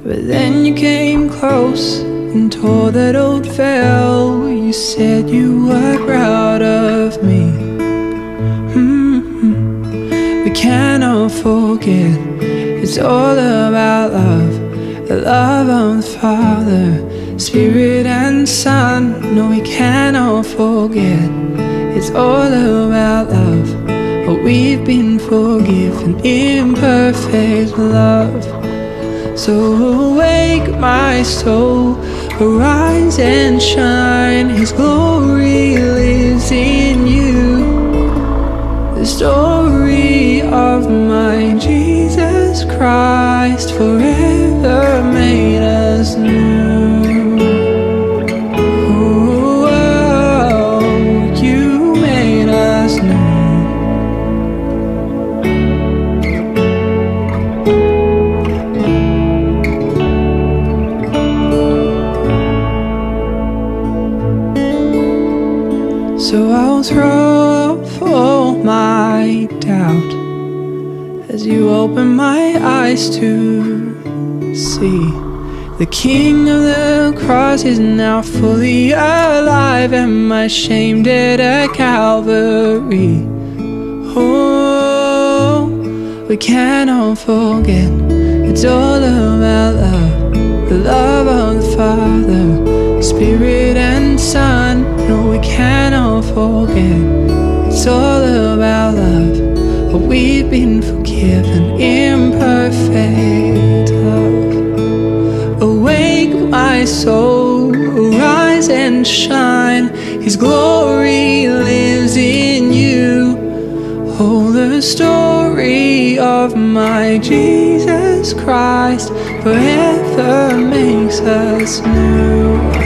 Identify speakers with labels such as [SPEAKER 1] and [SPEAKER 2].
[SPEAKER 1] But then you came close and tore that old veil. You said you were proud of me. We cannot forget, it's all about love. The love of the Father, Spirit and Son. No, we cannot forget, it's all about love. But we've been forgiven in perfect love. So awake my soul, arise and shine. His glory lives in you. The story of my Jesus Christ forever made us new. Oh, you made us new. So I'll throw up all my doubt as you open my eyes to see the King of the cross is now fully alive, and my shame dead at Calvary. Oh, we cannot forget, it's all about love. The love of the Father, Spirit and Son. No, we cannot forget, it's all about love. But we've been forgiven in perfect love. Awake my soul, arise and shine. His glory lives in you. Oh, the story of my Jesus Christ forever makes us new.